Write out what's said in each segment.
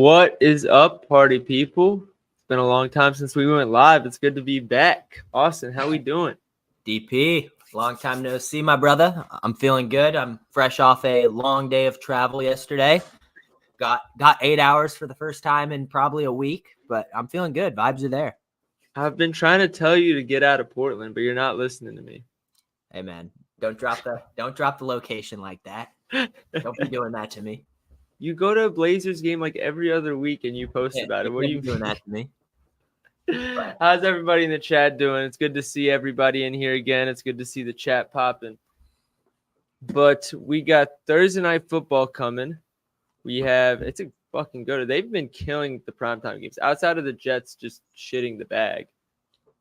What is up, party people? It's been a long time since we went live. It's good to be back. Austin, how we doing? DP, long time no see, my brother. I'm feeling good. I'm fresh off a long day of travel yesterday. Got 8 hours for the first time in probably a week, but I'm feeling good. Vibes are there. I've been trying to tell you to get out of Portland, but you're not listening to me. Hey man, don't drop the location like that. Don't be doing that to me. You go to a Blazers game like every other week and you post about it. What are you doing that to me? How's everybody in the chat doing? It's good to see everybody in here again. It's good to see the chat popping. But we got Thursday night football coming. It's a fucking go to. They've been killing the primetime games outside of the Jets just shitting the bag.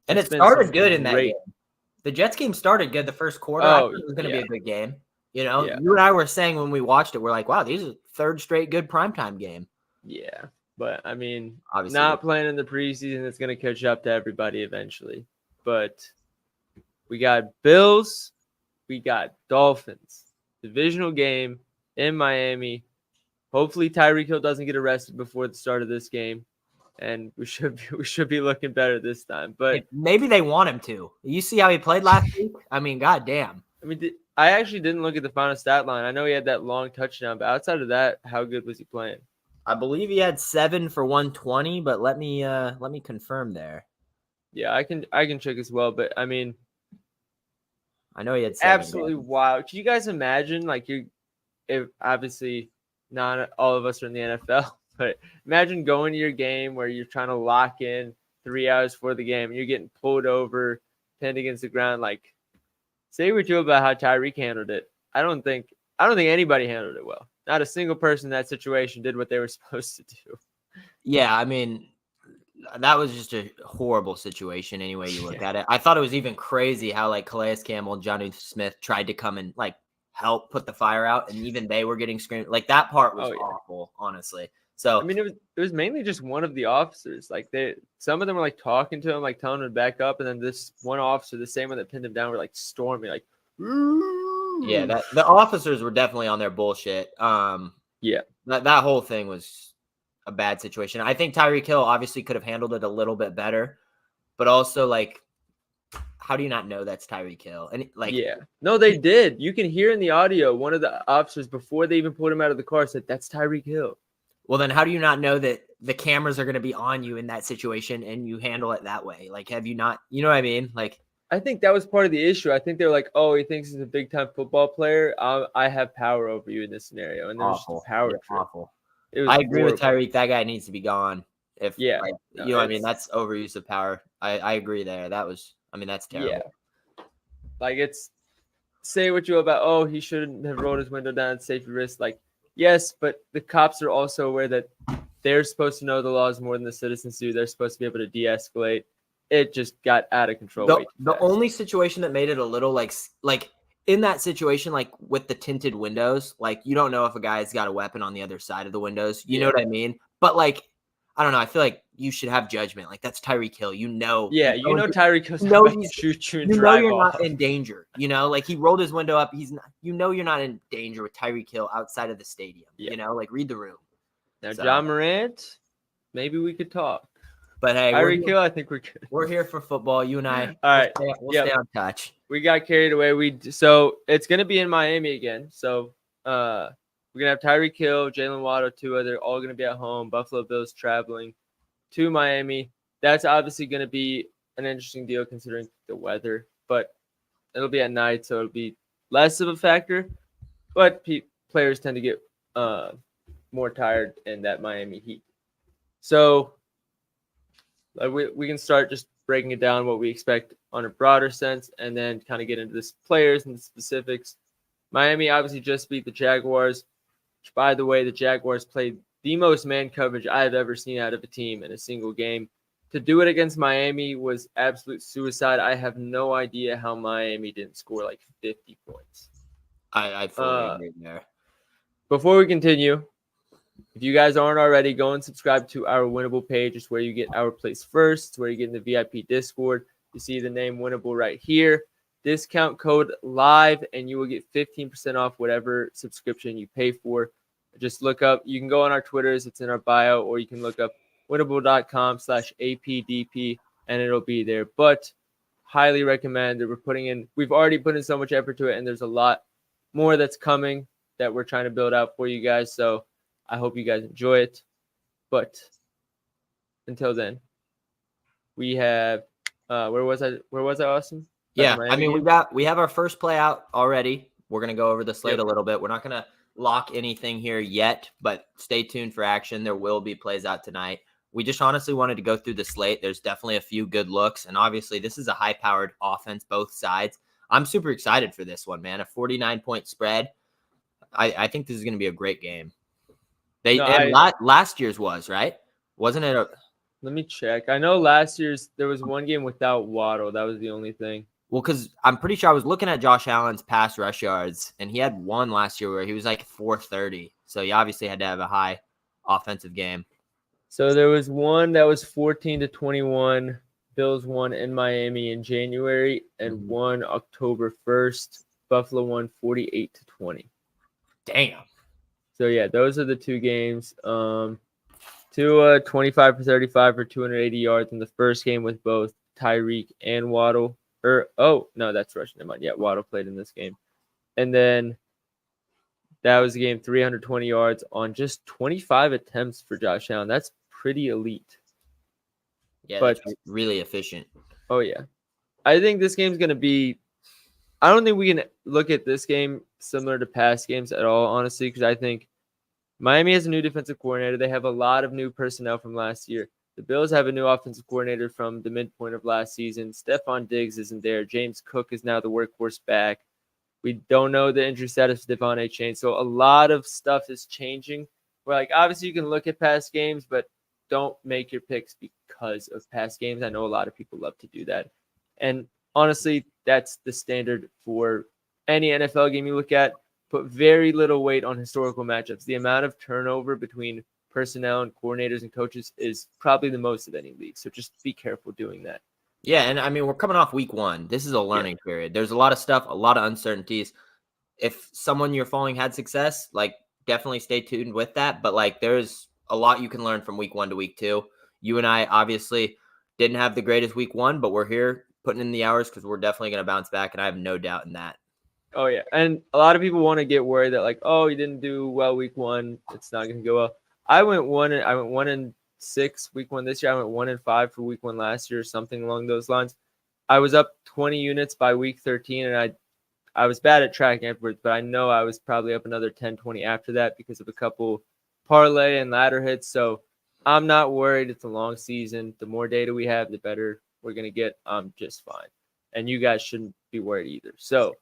And it started good in that game. The Jets game started good the first quarter. I thought it was going to be a good game. You know, you and I were saying when we watched it, we're like, wow, these are third straight good primetime game. Yeah. But, I mean, obviously not playing in the preseason, it's going to catch up to everybody eventually. But we got Bills. We got Dolphins. Divisional game in Miami. Hopefully Tyreek Hill doesn't get arrested before the start of this game. And we should be looking better this time. But maybe they want him to. You see how he played last week? I mean, goddamn. I mean, I actually didn't look at the final stat line. I know he had that long touchdown, but outside of that, how good was he playing? I believe he had 7 for 120, but let me confirm there. Yeah, I can check as well, but I mean, I know he had 7. Absolutely wild. Can you guys imagine, like, if obviously not all of us are in the NFL, but imagine going to your game where you're trying to lock in 3 hours for the game and you're getting pulled over, pinned against the ground. Like, say what you will about how Tyreek handled it. I don't think anybody handled it well. Not a single person in that situation did what they were supposed to do. Yeah, I mean, that was just a horrible situation any way you look at it. I thought it was even crazy how, like, Calais Campbell and Jonnu Smith tried to come and, like, help put the fire out, and even they were getting screamed. Like, that part was awful, honestly. So I mean, it was mainly just one of the officers. Like, some of them were like talking to him, like telling him to back up, and then this one officer, the same one that pinned him down, were like storming, like. Yeah, the officers were definitely on their bullshit. Yeah, that whole thing was a bad situation. I think Tyreek Hill obviously could have handled it a little bit better, but also, like, how do you not know that's Tyreek Hill? And like, yeah, no, they did. You can hear in the audio one of the officers before they even pulled him out of the car said, "That's Tyreek Hill." Well, then how do you not know that the cameras are going to be on you in that situation and you handle it that way? Like, have you not? You know what I mean? Like, I think that was part of the issue. I think they were like, "Oh, he thinks he's a big time football player. I have power over you in this scenario," and there's just a power trip. Awful. I agree with Tyreek. That guy needs to be gone. You know what I mean? That's overuse of power. I agree there. That's terrible. Yeah. Like, it's, say what you will about, oh, he shouldn't have rolled his window down, safety risk. Like, yes, but the cops are also aware that they're supposed to know the laws more than the citizens do. They're supposed to be able to de-escalate. It just got out of control. The only situation that made it a little like in that situation, like with the tinted windows, like you don't know if a guy's got a weapon on the other side of the windows. You know what I mean? But like, I don't know. I feel like you should have judgment. Like, that's Tyreek Hill. You know. Yeah, you know Tyreek Hill's going to shoot you and drive you're off. Not in danger. You know, like he rolled his window up. He's not. You know, you're not in danger with Tyreek Hill outside of the stadium. Yeah. You know, like read the room. Now, John Morant, maybe we could talk. But hey, Tyreek Hill, I think we're good. We're here for football. You and I. All right, we'll stay on touch. We got carried away. So it's gonna be in Miami again. So we're gonna have Tyreek Hill, Jalen Waddle, Tua. They're all gonna be at home. Buffalo Bills traveling to Miami. That's obviously gonna be an interesting deal considering the weather, but it'll be at night, so it'll be less of a factor. But players tend to get more tired in that Miami heat. So we can start just breaking it down, what we expect on a broader sense, and then kind of get into the players and the specifics. Miami obviously just beat the Jaguars, which, by the way, the Jaguars played the most man coverage I've ever seen out of a team in a single game. To do it against Miami was absolute suicide. I have no idea how Miami didn't score like 50 points. I fully agree there. Before we continue, if you guys aren't already, go and subscribe to our Winnable page. It's where you get our place first. It's where you get in the VIP Discord. You see the name Winnable right here. Discount code LIVE, and you will get 15% off whatever subscription you pay for. Just look up. You can go on our Twitters. It's in our bio, or you can look up winnable.com/APDP, and it'll be there. But highly recommend that we've already put in so much effort to it, and there's a lot more that's coming that we're trying to build out for you guys. So I hope you guys enjoy it. But until then, we have where was I, Austin? Yeah, I mean, we have our first play out already. We're gonna go over the slate a little bit. We're not gonna lock anything here yet, but stay tuned for action. There will be plays out tonight. We just honestly wanted to go through the slate. There's definitely a few good looks, and obviously this is a high-powered offense, both sides. I'm super excited for this one, man. A 49-point spread. I think this is going to be a great game. Last year's was, right? Wasn't it? Let me check. I know last year's there was one game without Waddle. That was the only thing. Well, because I'm pretty sure I was looking at Josh Allen's pass rush yards, and he had one last year where he was like 430. So he obviously had to have a high offensive game. So there was one that was 14-21. Bills won in Miami in January, and won October 1st. Buffalo won 48-20. Damn. So yeah, those are the two games. Tua 25 for 35 for 280 yards in the first game with both Tyreek and Waddle. That's rushing him on. Yeah, Waddle played in this game. And then that was the game, 320 yards on just 25 attempts for Josh Allen. That's pretty elite. Yeah, but that's really efficient. Oh, yeah. I think this game's going to be – I don't think we can look at this game similar to past games at all, honestly, because I think Miami has a new defensive coordinator. They have a lot of new personnel from last year. The Bills have a new offensive coordinator from the midpoint of last season. Stephon Diggs isn't there. James Cook is now the workhorse back. We don't know the injury status of Devon Achane. So a lot of stuff is changing. Where, obviously you can look at past games, but don't make your picks because of past games. I know a lot of people love to do that. And honestly, that's the standard for any NFL game you look at. Put very little weight on historical matchups. The amount of turnover between personnel and coordinators and coaches is probably the most of any league. So just be careful doing that. Yeah, and I mean, we're coming off week one. This is a learning period. There's a lot of stuff, a lot of uncertainties. If someone you're following had success, definitely stay tuned with that. But there's a lot you can learn from week one to week two. You and I obviously didn't have the greatest week one, but we're here putting in the hours because we're definitely going to bounce back, and I have no doubt in that. Oh, yeah. And a lot of people want to get worried that you didn't do well week one. It's not going to go well. I went 1-6 week one this year. I went 1-5 for week one last year, something along those lines. I was up 20 units by week 13, and I was bad at tracking afterwards, but I know I was probably up another 10, 20 after that because of a couple parlay and ladder hits. So I'm not worried. It's a long season. The more data we have, the better we're going to get. I'm just fine. And you guys shouldn't be worried either. So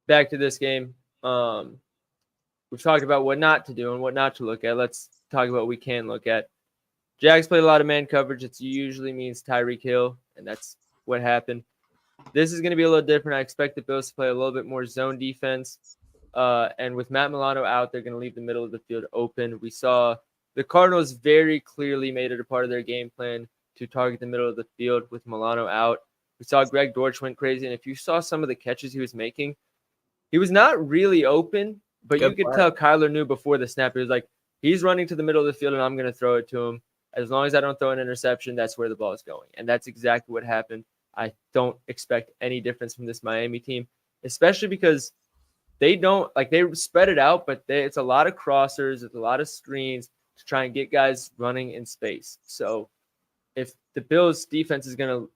back to this game. We've talked about what not to do and what not to look at. Let's talk about what we can look at. Jags played a lot of man coverage. It usually means Tyreek Hill, and that's what happened. This is going to be a little different. I expect the Bills to play a little bit more zone defense. And with Matt Milano out, they're going to leave the middle of the field open. We saw the Cardinals very clearly made it a part of their game plan to target the middle of the field with Milano out. We saw Greg Dortch went crazy, and if you saw some of the catches he was making, he was not really open, but you could tell Kyler knew before the snap. He was like, he's running to the middle of the field, and I'm going to throw it to him. As long as I don't throw an interception, that's where the ball is going. And that's exactly what happened. I don't expect any difference from this Miami team, especially because they spread it out, but it's a lot of crossers, it's a lot of screens to try and get guys running in space. So if the Bills defense is going to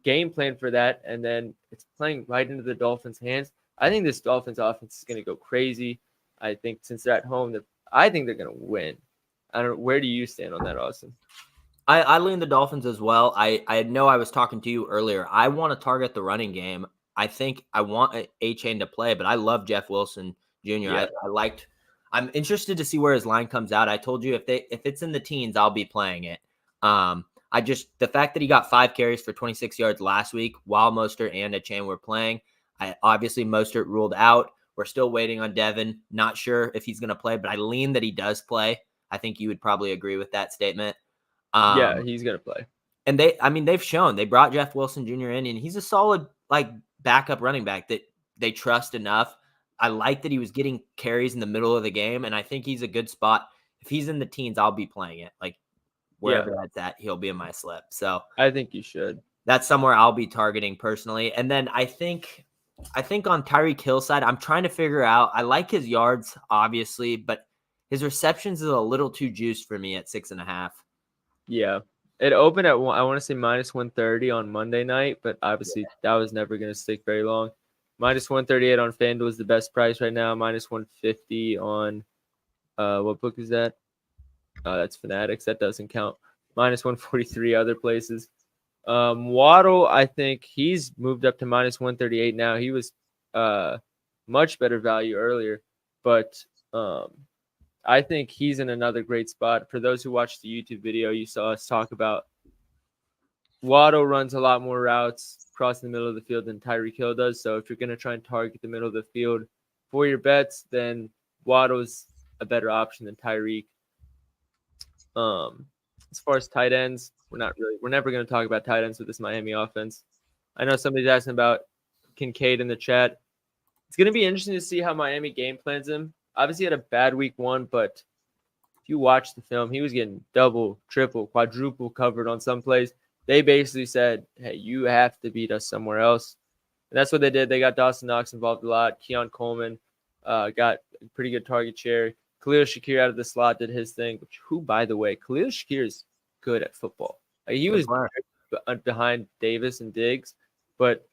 game plan for that, and then it's playing right into the Dolphins' hands, I think this Dolphins offense is going to go crazy. I think since they're at home, I think they're going to win. I don't know. Where do you stand on that, Austin? I lean the Dolphins as well. I know I was talking to you earlier. I want to target the running game. I think I want Achane to play, but I love Jeff Wilson Jr. Yeah. I'm interested to see where his line comes out. I told you if it's in the teens, I'll be playing it. The fact that he got 5 carries for 26 yards last week while Mostert and Achane were playing. Obviously, Mostert ruled out. We're still waiting on Devin. Not sure if he's going to play, but I lean that he does play. I think you would probably agree with that statement. Yeah, he's going to play. And they've shown. They brought Jeff Wilson Jr. in, and he's a solid backup running back that they trust enough. I like that he was getting carries in the middle of the game, and I think he's a good spot. If he's in the teens, I'll be playing it. Like Yeah, wherever that's at, he'll be in my slip. So I think you should. that's somewhere I'll be targeting personally. And then I think on Tyreek Hill side, I'm trying to figure out. I like his yards, obviously, but his receptions is a little too juiced for me at 6.5. Yeah. It opened at I want to say -130 on Monday night, but obviously that was never going to stick very long. -138 on FanDuel is the best price right now. -150 on what book is that? That's Fanatics. That doesn't count. -143 other places. Waddle, I think he's moved up to -138 now. He was much better value earlier, but I think he's in another great spot. For those who watched the YouTube video, you saw us talk about Waddle runs a lot more routes crossing the middle of the field than Tyreek Hill does. So if you're going to try and target the middle of the field for your bets, then Waddle's a better option than Tyreek. As far as tight ends, we're never going to talk about tight ends with this Miami offense. I know somebody's asking about Kincaid in the chat. It's going to be interesting to see how Miami game plans him. Obviously, he had a bad week 1, but if you watch the film, he was getting double, triple, quadruple covered on some plays. They basically said, hey, you have to beat us somewhere else. And that's what they did. They got Dawson Knox involved a lot. Keon Coleman got a pretty good target share. Khalil Shakir out of the slot did his thing, who, by the way, Khalil Shakir is good at football. He was behind Davis and Diggs, but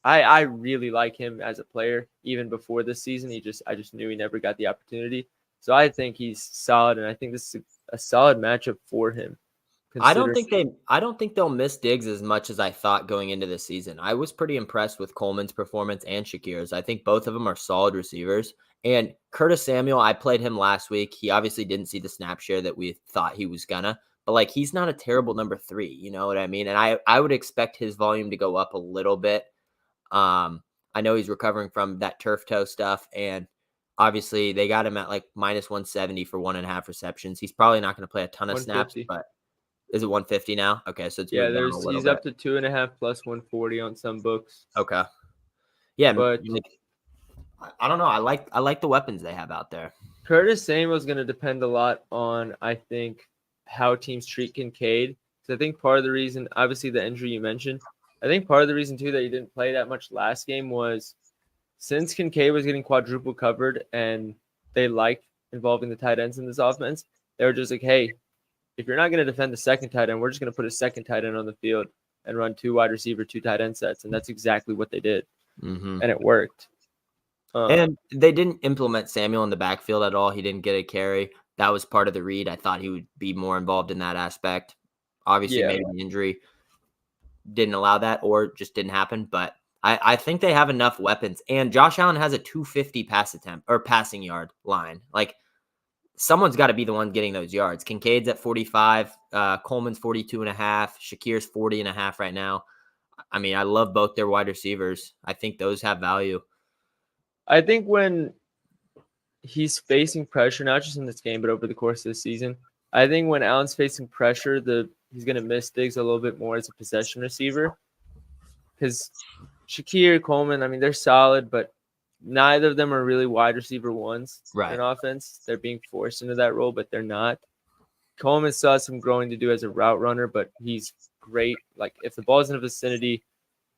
I really like him as a player. Even before this season, I just knew he never got the opportunity. So I think he's solid, and I think this is a solid matchup for him. I don't think they'll miss Diggs as much as I thought going into the season. I was pretty impressed with Coleman's performance and Shakir's. I think both of them are solid receivers. And Curtis Samuel, I played him last week. He obviously didn't see the snap share that we thought he was gonna, but he's not a terrible number 3. You know what I mean? And I would expect his volume to go up a little bit. I know he's recovering from that turf toe stuff, and obviously they got him at -170 for 1.5 receptions. He's probably not going to play a ton of snaps, but is it 150 now? Okay, so it's moved down a little he's bit. up to 2.5 plus 140 on some books. Okay, yeah, but I don't know. I like the weapons they have out there. Curtis Samuel is going to depend a lot on, I think, how teams treat Kincaid. So I think part of the reason, obviously the injury you mentioned, I think part of the reason too that he didn't play that much last game was since Kincaid was getting quadruple covered and they liked involving the tight ends in this offense, they were just like, hey, if you're not going to defend the second tight end, we're just going to put a second tight end on the field and run 2 wide receiver, 2 tight end sets. And that's exactly what they did. Mm-hmm. And it worked. And they didn't implement Samuel in the backfield at all. He didn't get a carry. That was part of the read. I thought he would be more involved in that aspect. Obviously, maybe the injury didn't allow that or just didn't happen. But I think they have enough weapons. And Josh Allen has a 250 pass attempt or passing yard line. Someone's got to be the one getting those yards. Kincaid's at 45. Coleman's 42.5. Shakir's 40.5 right now. I mean, I love both their wide receivers. I think those have value. I think when he's facing pressure, not just in this game, but over the course of the season, I think when Allen's facing pressure, he's going to miss Diggs a little bit more as a possession receiver. Because Shakir, Coleman, I mean, they're solid, but neither of them are really wide receiver ones in offense. They're being forced into that role, but they're not. Coleman still has some growing to do as a route runner, but he's great. If the ball's in the vicinity,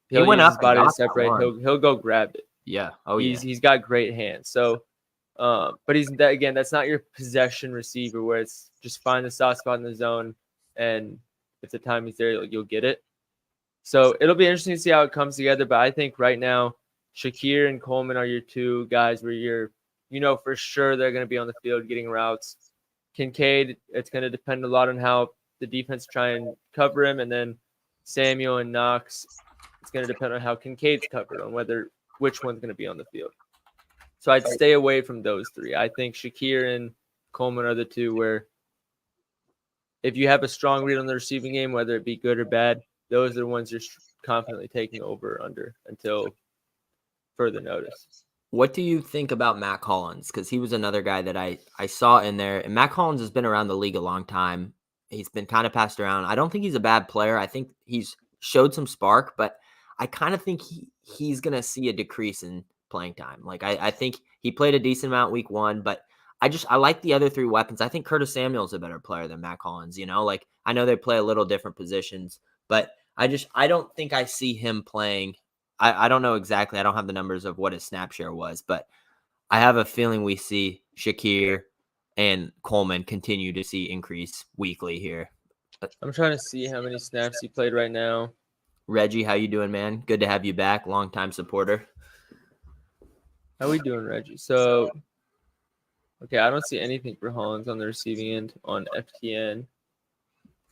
he'll use his body to separate. He'll go grab it. Yeah. He's got great hands. So, but that's not your possession receiver where it's just find the soft spot in the zone, and if the timing's there, you'll get it. So it'll be interesting to see how it comes together. But I think right now, Shakir and Coleman are your 2 guys where for sure they're going to be on the field getting routes. Kincaid, it's going to depend a lot on how the defense try and cover him, and then Samuel and Knox, it's going to depend on how Kincaid's covered on which one's going to be on the field. So I'd stay away from those 3. I think Shakir and Coleman are the 2 where if you have a strong read on the receiving game, whether it be good or bad, those are the ones you're confidently taking over under until further notice. What do you think about Matt Collins? Because he was another guy that I saw in there. And Matt Collins has been around the league a long time. He's been kind of passed around. I don't think he's a bad player. I think he's showed some spark, but I kind of think he's going to see a decrease in playing time. Like I think he played a decent amount week 1, but I like the other 3 weapons. I think Curtis Samuel's a better player than Matt Collins, like I know they play a little different positions, but I don't think I see him playing. I don't know exactly. I don't have the numbers of what his snap share was, but I have a feeling we see Shakir and Coleman continue to see increase weekly here. I'm trying to see how many snaps he played right now. Reggie, how you doing, man? Good to have you back. Longtime supporter. How we doing, Reggie? So, okay, I don't see anything for Hollins on the receiving end on FTN.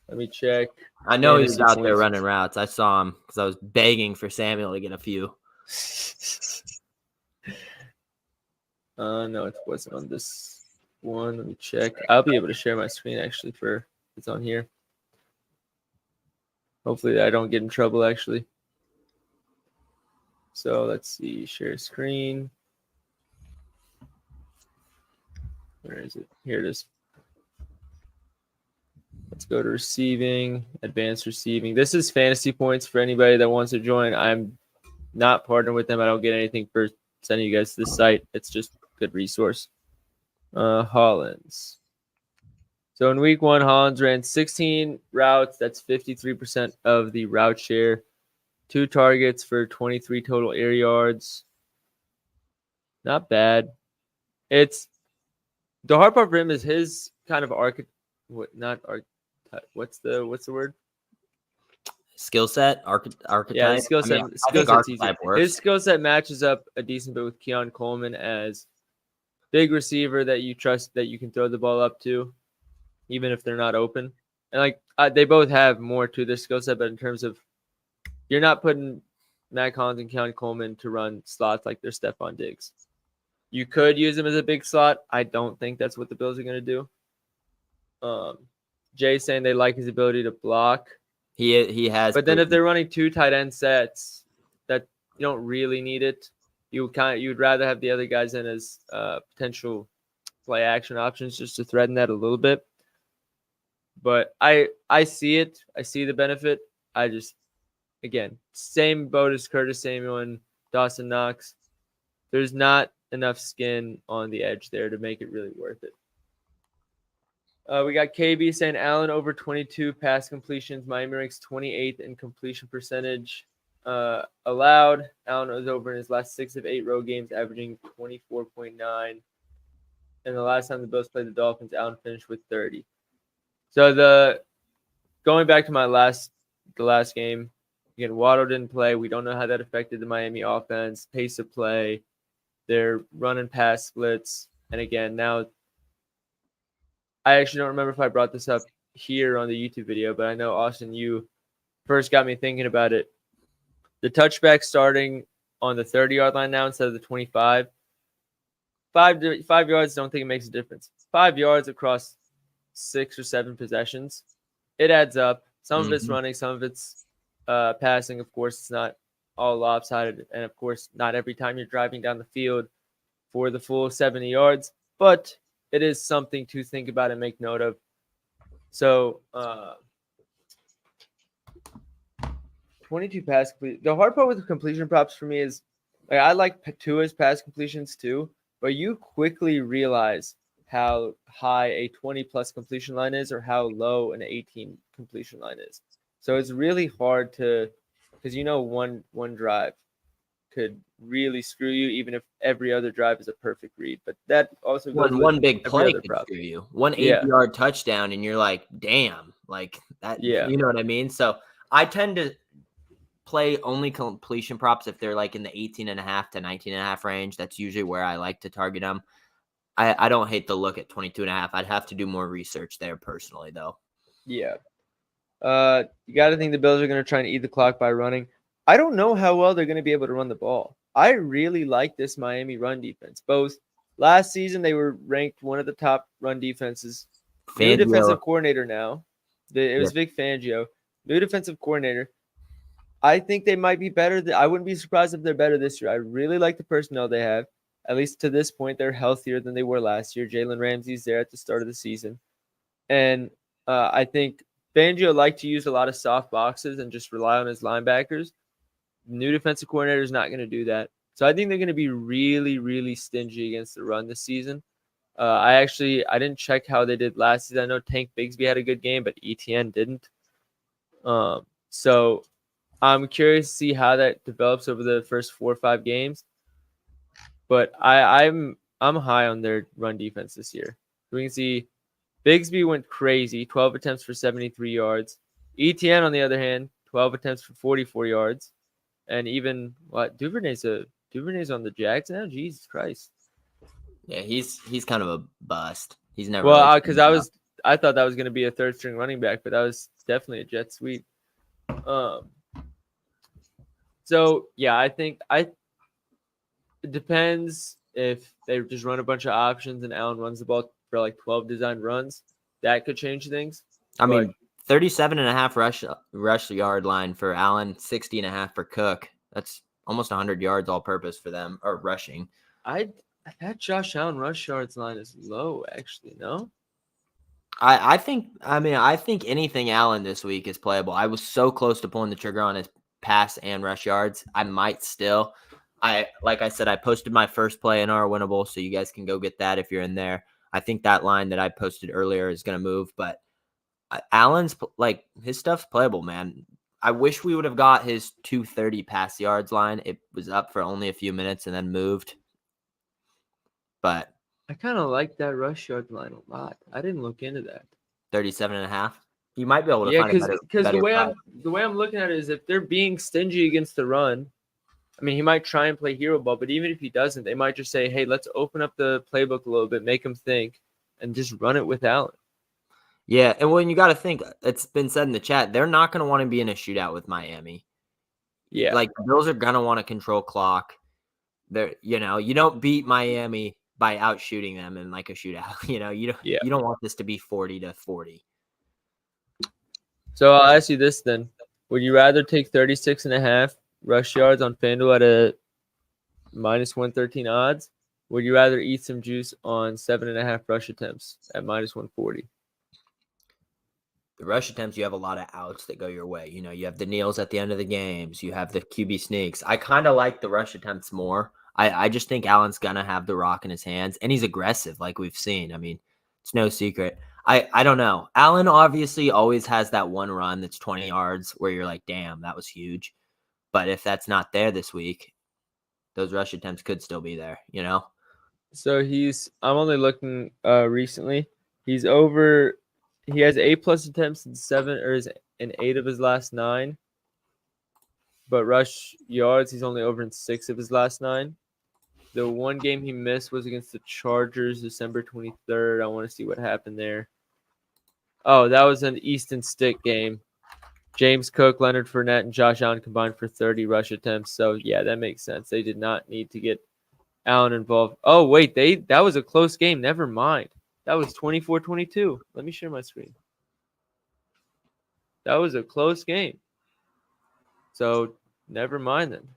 Let me check. I know he was Fantasy out there points. running routes. I saw him because I was begging for Samuel to get a few. No, it wasn't on this one. Let me check. I'll be able to share my screen actually for it's on here. Hopefully I don't get in trouble actually. So let's see, share screen. Where is it? Here it is. Let's go to receiving, advanced receiving. This is fantasy points for anybody that wants to join. I'm not partnered with them. I don't get anything for sending you guys to this site. It's just a good resource. Hollins. So in week 1, Hollins ran 16 routes. That's 53% of the route share. 2 targets for 23 total air yards. Not bad. It's the hard part for him is his kind of what's the word? Skill set, archetype. Yeah, skill set. I think archetype works. His skill set matches up a decent bit with Keon Coleman as big receiver that you trust that you can throw the ball up to, even if they're not open. And they both have more to their skill set, but in terms of you're not putting Matt Collins and Keon Coleman to run slots like they're Stephon Diggs. You could use him as a big slot. I don't think that's what the Bills are going to do. Jay's saying they like his ability to block. He has. But then if they're running 2 tight end sets, that you don't really need it. You'd rather have the other guys in as potential play action options just to threaten that a little bit. But I see it. I see the benefit. I just, again, same boat as Curtis Samuel and Dawson Knox. There's not enough skin on the edge there to make it really worth it. We got KB saying Allen over 22 pass completions. Miami ranks 28th in completion percentage allowed. Allen was over in his last 6 of 8 road games, averaging 24.9. And the last time the Bills played the Dolphins, Allen finished with 30. So going back to the last game, again, Waddle didn't play. We don't know how that affected the Miami offense, pace of play, their run and pass splits. And again, now I actually don't remember if I brought this up here on the YouTube video, but I know, Austin, you first got me thinking about it. The touchback starting on the 30-yard line now instead of the 25. 5 yards, don't think it makes a difference. 5 yards across 6 or 7 possessions, it adds up. Some of it's running, some of it's passing. Of course, it's not all lopsided. And, of course, not every time you're driving down the field for the full 70 yards. But it is something to think about and make note of. So, 22 pass complete. The hard part with the completion props for me is I like Tua's pass completions too, but you quickly realize how high a 20-plus completion line is or how low an 18 completion line is. So it's really hard because one drive could really screw you, even if every other drive is a perfect read. But that also goes one big play could prop. screw you. One 8-yard touchdown, and you're like, damn, like that. Yeah. You know what I mean? So I tend to play only completion props if they're like in the 18.5 to 19.5 range. That's usually where I like to target them. I don't hate the look at 22.5. I'd have to do more research there personally, though. Yeah. You got to think the Bills are going to try and eat the clock by running. I don't know how well they're going to be able to run the ball. I really like this Miami run defense. Both last season, they were ranked one of the top run defenses. New defensive coordinator now. It was Vic Fangio. New defensive coordinator. I think they might be better. I wouldn't be surprised if they're better this year. I really like the personnel they have. At least to this point, they're healthier than they were last year. Jalen Ramsey's there at the start of the season. And I think Fangio liked to use a lot of soft boxes and just rely on his linebackers. New defensive coordinator is not going to do that. So I think they're going to be really, really stingy against the run this season. I didn't check how they did last season. I know Tank Bigsby had a good game, but ETN didn't. So I'm curious to see how that develops over the first 4 or 5 games. But I'm high on their run defense this year. We can see Bigsby went crazy, 12 attempts for 73 yards. ETN, on the other hand, 12 attempts for 44 yards. And even Duvernay's on the Jags now? Jesus Christ. Yeah, he's kind of a bust. He's never. Well, because I thought that was going to be a third string running back, but that was definitely a jet sweep. So yeah, I think it depends if they just run a bunch of options and Allen runs the ball for like 12 designed runs. That could change things. I mean, 37.5 rush yard line for Allen, 60.5 for Cook. That's almost 100 yards all purpose for them, or rushing. That Josh Allen rush yards line is low, actually. No, I think anything Allen this week is playable. I was so close to pulling the trigger on his pass and rush yards. I might still. Like I said, I posted my first play in our winnable, so you guys can go get that if you're in there. I think that line that I posted earlier is going to move, but Allen's his stuff's playable, man. I wish we would have got his 230 pass yards line. It was up for only a few minutes and then moved. But I kind of like that rush yard line a lot. I didn't look into that. 37.5. You might be able to find it because the way I'm looking at it is if they're being stingy against the run, I mean, he might try and play hero ball, but even if he doesn't, they might just say, hey, let's open up the playbook a little bit, make him think, and just run it with Allen. Yeah, and when you got to think, it's been said in the chat, they're not going to want to be in a shootout with Miami. Yeah. Like, the Bills are going to want to control clock. You don't beat Miami by out shooting them in like a shootout. You don't want this to be 40-40. So I'll ask you this then. Would you rather take 36.5 rush yards on FanDuel at a minus 113 odds? Would you rather eat some juice on 7.5 rush attempts at minus 140? The rush attempts, you have a lot of outs that go your way. You have the kneels at the end of the games. You have the QB sneaks. I kind of like the rush attempts more. I just think Allen's going to have the rock in his hands, and he's aggressive like we've seen. I mean, it's no secret. I don't know. Allen obviously always has that one run that's 20 yards where you're like, damn, that was huge. But if that's not there this week, those rush attempts could still be there, So I'm only looking recently. He has 8+ attempts in 8 of his last 9. But rush yards, he's only over in 6 of his last 9. The one game he missed was against the Chargers, December 23rd. I want to see what happened there. Oh, that was an Easton Stick game. James Cook, Leonard Fournette, and Josh Allen combined for 30 rush attempts. So, yeah, that makes sense. They did not need to get Allen involved. Oh, wait, that was a close game. Never mind. That was 24-22. Let me share my screen. That was a close game. So, never mind then.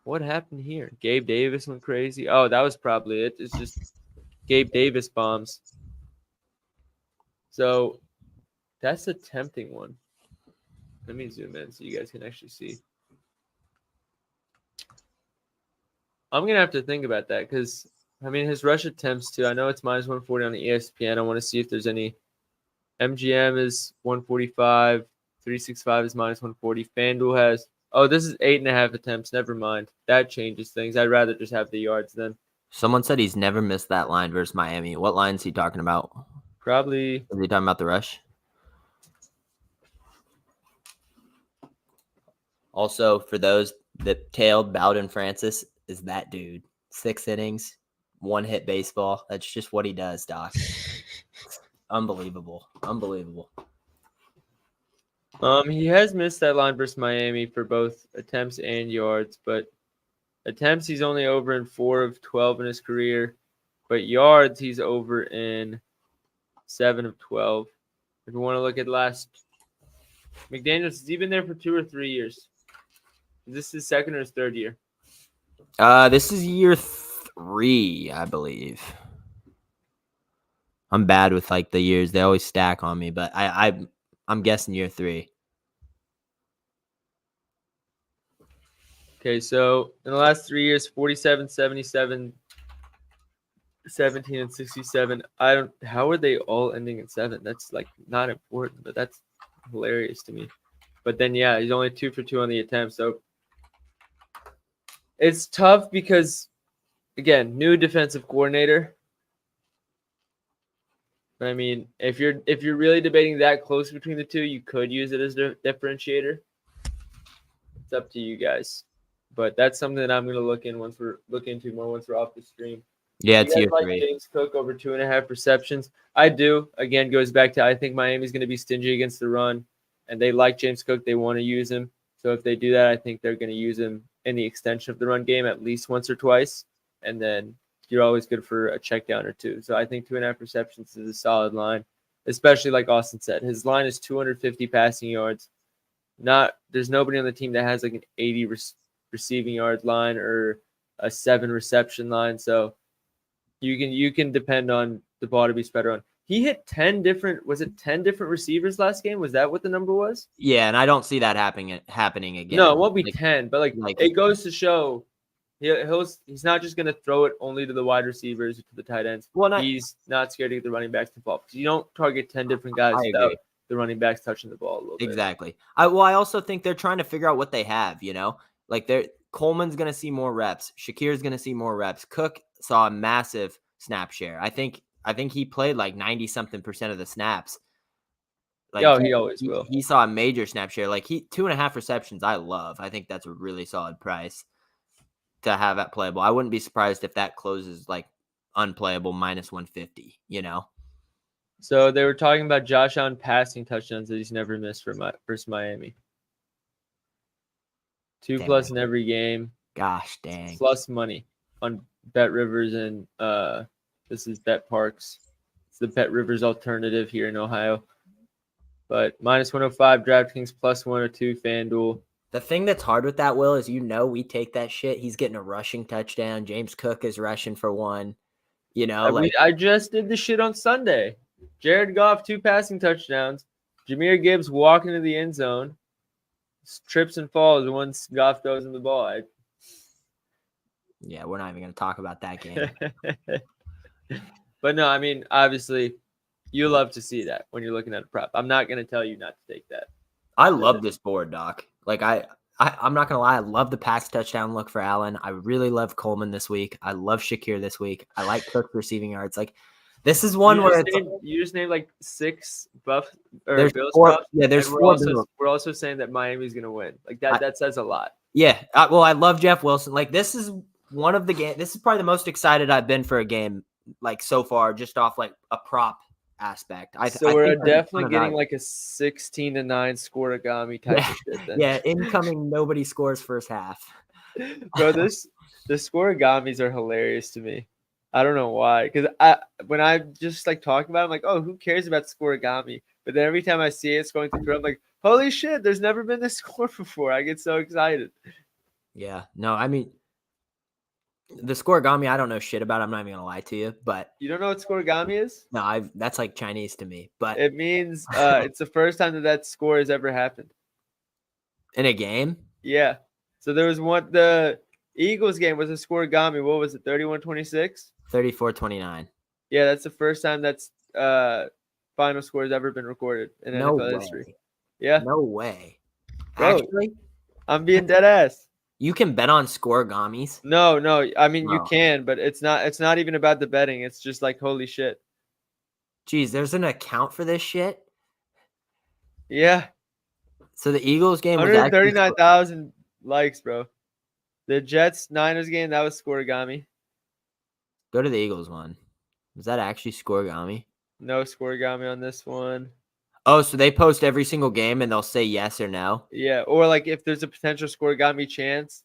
What happened here? Gabe Davis went crazy. Oh, that was probably it. It's just Gabe Davis bombs. So that's a tempting one. Let me zoom in so you guys can actually see. I'm going to have to think about that because, I mean, his rush attempts too. I know it's minus 140 on the ESPN. I want to see if there's any. MGM is 145. 365 is minus 140. FanDuel has. Oh, this is 8.5 attempts. Never mind. That changes things. I'd rather just have the yards then. Someone said he's never missed that line versus Miami. What line is he talking about? Probably. Is he talking about the rush? Also, for those that tailed Bowden Francis, is that dude. 6 innings, 1-hit baseball. That's just what he does, Doc. Unbelievable. He has missed that line versus Miami for both attempts and yards, but attempts he's only over in 4 of 12 in his career, but yards he's over in 7 of 12. If you want to look at last, McDaniels, has he been there for 2 or 3 years? Is this his second or his third year? This is year 3, I believe. I'm bad with like the years; they always stack on me, but I'm guessing year 3. Okay, so in the last 3 years, 47, 77, 17, and 67. How are they all ending in 7? That's like not important, but that's hilarious to me. But then, yeah, he's only 2 for 2 on the attempt. So it's tough because, again, new defensive coordinator. I mean, if you're really debating that close between the two, you could use it as a differentiator. It's up to you guys. But that's something that I'm gonna look into more once we're off the stream. Yeah, You it's guys year like 3. James Cook over 2.5 receptions? I do. Again, goes back to I think Miami's going to be stingy against the run, and they like James Cook. They want to use him. So if they do that, I think they're going to use him in the extension of the run game at least once or twice, and then you're always good for a check down or two. So I think 2.5 receptions is a solid line, especially like Austin said. His line is 250 passing yards. There's nobody on the team that has like an 80 receiving yard line or a 7 reception line. So you can depend on the ball to be spread around. He hit 10 different receivers last game? Was that what the number was? Yeah, and I don't see that happening again. No, it won't be 10, but like- it goes to show he's not just going to throw it only to the wide receivers or to the tight ends. Well, he's not scared to get the running backs to fall because you don't target 10 different guys without the running backs touching the ball a little bit. Exactly. I also think they're trying to figure out what they have, you know? Like Coleman's going to see more reps. Shakir's going to see more reps. Cook saw a massive snap share. I think he played like 90-something% of the snaps. Like, he always will. He saw a major snap share. Like 2.5 receptions, I love. I think that's a really solid price to have at playable. I wouldn't be surprised if that closes like unplayable minus 150, you know? So they were talking about Josh Allen passing touchdowns that he's never missed versus Miami. 2+ in every game. Gosh dang. Plus money on Bet Rivers and this is Bet Parks. It's the Bet Rivers alternative here in Ohio. But minus 105 DraftKings, plus 102 FanDuel. The thing that's hard with that, Will, is we take that shit. He's getting a rushing touchdown. James Cook is rushing for one. You know, I just did the shit on Sunday. Jared Goff, 2 passing touchdowns. Jahmyr Gibbs walking into the end zone. Trips and falls once Goff throws him the ball. Yeah, we're not even going to talk about that game. But no, I mean, obviously, you love to see that when you're looking at a prop. I'm not going to tell you not to take that. I love this board, Doc. Like, I'm not going to lie. I love the pass touchdown look for Allen. I really love Coleman this week. I love Shakir this week. I like Cook receiving yards. Like, this is one where you just named like 6 Buff or there's Bills 4. props, yeah, there's 4. We're also saying that Miami's going to win. Like that says a lot. Yeah. Well, I love Jeff Wilson. Like, this is one of the game. This is probably the most excited I've been for a game like so far, just off like a prop aspect. So we're definitely getting like a 16-9 scoregami type of shit. Then. Yeah, incoming nobody scores first half. Bro, the scoregamis are hilarious to me. I don't know why, because when I just like talk about it, I'm like, oh, who cares about scoregami? But then every time I see it, it's going through, I'm like, holy shit, there's never been this score before. I get so excited. Yeah, no, I mean, the scoregami, I don't know shit about. I'm not even gonna lie to you, but you don't know what scoregami is? No, that's like Chinese to me. But it means it's the first time that score has ever happened in a game. Yeah. So there was the Eagles game was a scoregami. What was it? 31-26. 34-29. Yeah, that's the first time that's final score has ever been recorded in NFL history. Yeah. No way. Bro, actually, I'm being dead ass. You can bet on scoregamis. No. I mean, you can, but it's not even about the betting. It's just like, holy shit. Jeez, there's an account for this shit? Yeah. So the Eagles game was 139,000 likes, bro. The Jets-Niners game, that was scoregami. Go to the Eagles one. Was that actually scoregami? No scoregami on this one. Oh, so they post every single game and they'll say yes or no? Yeah, or like if there's a potential scoregami chance,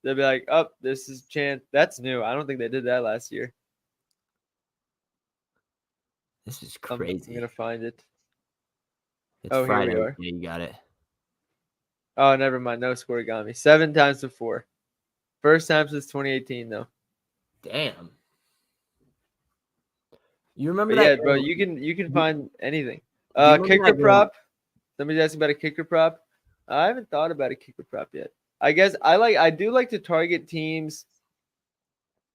they'll be like, oh, this is chance. That's new. I don't think they did that last year. This is crazy. I'm going to find it. It's Friday. Here we are. Yeah, you got it. Oh, never mind. No scoregami. 7 times before. First time since 2018, though. Damn. You remember that? Yeah, bro. You can find anything. Kicker prop. Somebody's asking about a kicker prop. I haven't thought about a kicker prop yet. I guess I do like to target teams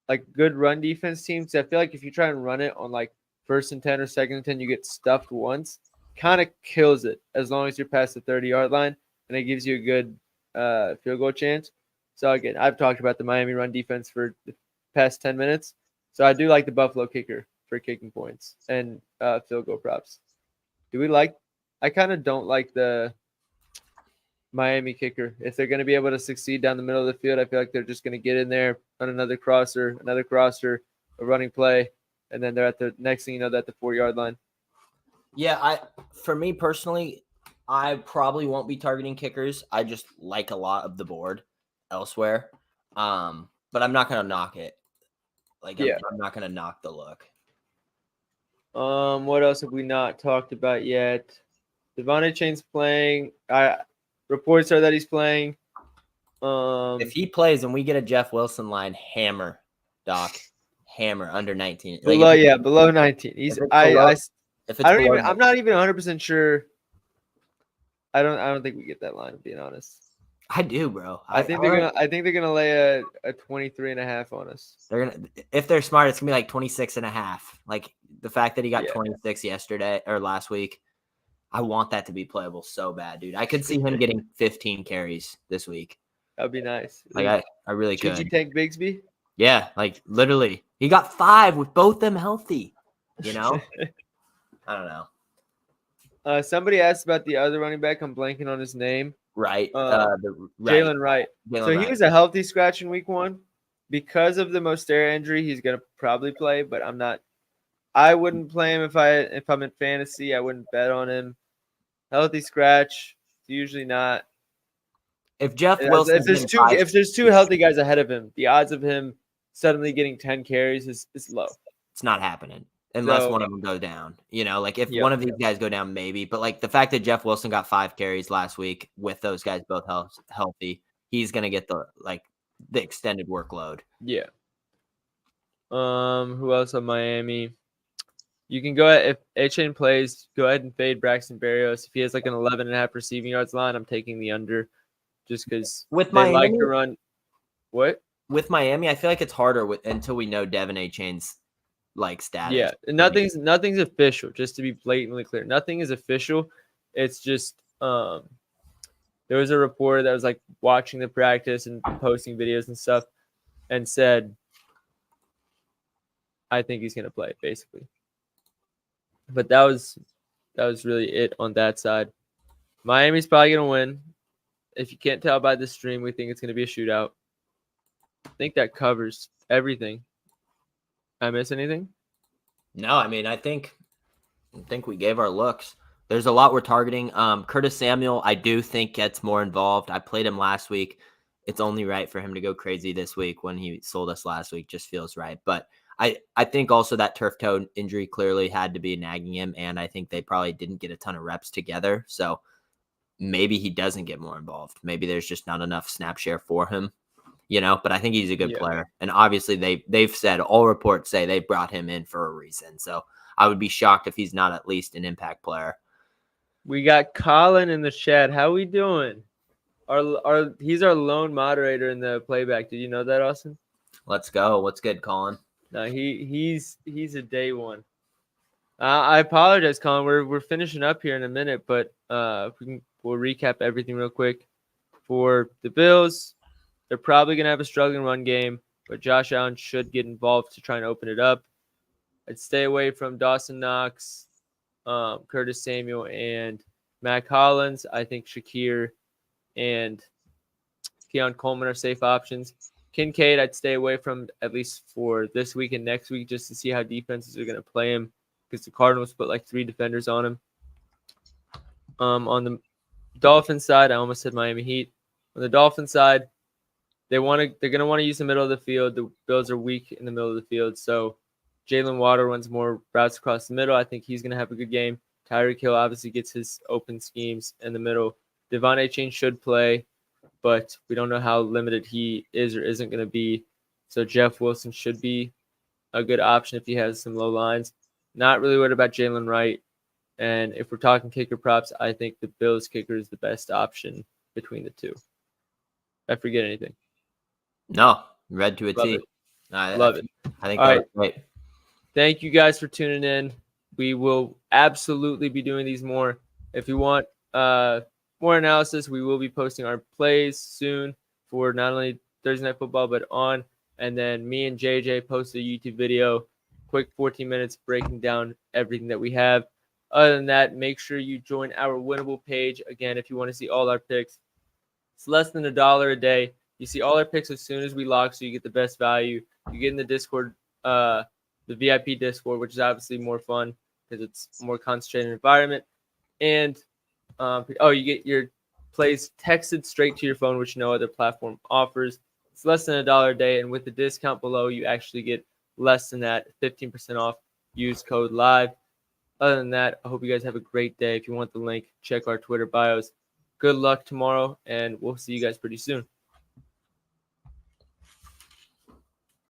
like good run defense teams. I feel like if you try and run it on like 1st and 10 or 2nd and 10, you get stuffed once. Kind of kills it as long as you're past the 30-yard line, and it gives you a good field goal chance. So again, I've talked about the Miami run defense for the past 10 minutes. So I do like the Buffalo kicker for kicking points and field goal props. I kind of don't like the Miami kicker. If they're going to be able to succeed down the middle of the field, I feel like they're just going to get in there on another crosser, a running play, and then they're at the next thing you know, they're at the 4-yard line. Yeah, for me personally, I probably won't be targeting kickers. I just like a lot of the board elsewhere. But I'm not gonna knock it. Like I'm not gonna knock the look. What else have we not talked about yet? Devon Achane's playing. Reports are that he's playing. If he plays and we get a Jeff Wilson line, hammer, Doc, hammer under 19. Below 19. I'm not even 100% sure. I don't think we get that line, being honest. I do, bro. I think they're gonna lay a 23.5 on us. If they're smart, it's gonna be like 26.5. Like the fact that he got 26 yesterday or last week. I want that to be playable so bad, dude. I could see him getting 15 carries this week. That'd be nice. Like I really could. Did you take Bigsby? Yeah, like literally. He got 5 with both them healthy. You know? I don't know. Somebody asked about the other running back. I'm blanking on his name. Right. Jalen Wright. He was a healthy scratch in week 1. Because of the Mostert injury, he's gonna probably play, but I wouldn't play him if I'm in fantasy. I wouldn't bet on him. Healthy scratch, usually not. If Jeff Wilson, if there's 2 healthy guys ahead of him, the odds of him suddenly getting 10 carries is low. It's not happening unless one of them go down. You know, like if one of these guys go down, maybe. But like the fact that Jeff Wilson got 5 carries last week with those guys both healthy, he's gonna get the extended workload. Yeah. Who else on Miami? You can go ahead, if Achane plays, go ahead and fade Braxton Berrios. If he has like an 11.5 receiving yards line, I'm taking the under just because they like to run. What? With Miami, I feel like it's harder until we know Devon Achane's status. Yeah, nothing's official, just to be blatantly clear. Nothing is official. It's just there was a reporter that was like watching the practice and posting videos and stuff and said, I think he's gonna play, basically. But that was really it on that side. Miami's probably going to win. If you can't tell by the stream, we think it's going to be a shootout. I think that covers everything. I miss anything? No, I mean, I think we gave our looks. There's a lot we're targeting. Curtis Samuel, I do think gets more involved. I played him last week. It's only right for him to go crazy this week when he sold us last week. Just feels right. But I think also that turf toe injury clearly had to be nagging him, and I think they probably didn't get a ton of reps together. So maybe he doesn't get more involved. Maybe there's just not enough snap share for him, but I think he's a good player. And obviously they've said, all reports say they brought him in for a reason. So I would be shocked if he's not at least an impact player. We got Colin in the chat. How we doing? He's our lone moderator in the playback. Did you know that, Austin? Let's go. What's good, Colin? No, he's a day one. I apologize, Colin. We're finishing up here in a minute, but we'll recap everything real quick. For the Bills, they're probably gonna have a struggling run game, but Josh Allen should get involved to try and open it up. I'd stay away from Dawson Knox, Curtis Samuel, and Mac Hollins. I think Shakir and Keon Coleman are safe options. Kincaid, I'd stay away from at least for this week and next week just to see how defenses are going to play him because the Cardinals put like 3 defenders on him. On the Dolphins side, I almost said Miami Heat. On the Dolphins side, they're going to want to use the middle of the field. The Bills are weak in the middle of the field, so Jalen Waddle runs more routes across the middle. I think he's going to have a good game. Tyreek Hill obviously gets his open schemes in the middle. Devon Achane should play, but we don't know how limited he is or isn't going to be. So Jeff Wilson should be a good option if he has some low lines. Not really worried about Jalen Wright. And if we're talking kicker props, I think the Bills kicker is the best option between the two. I forget anything. No, read to a Love T. it. I Love it. think All that right. was great. Thank you guys for tuning in. We will absolutely be doing these more. If you want more analysis, we will be posting our plays soon for not only Thursday Night Football, but on. And then me and JJ posted a YouTube video, quick 14 minutes breaking down everything that we have. Other than that, make sure you join our winnable page. Again, if you want to see all our picks, it's less than $1 a day. You see all our picks as soon as we lock, so you get the best value. You get in the Discord, the VIP Discord, which is obviously more fun because it's a more concentrated environment. And you get your plays texted straight to your phone, which no other platform offers. It's less than $1 a day, and with the discount below, you actually get less than that, 15% off. Use code LIVE. Other than that, I hope you guys have a great day. If you want the link, check our Twitter bios. Good luck tomorrow, and we'll see you guys pretty soon.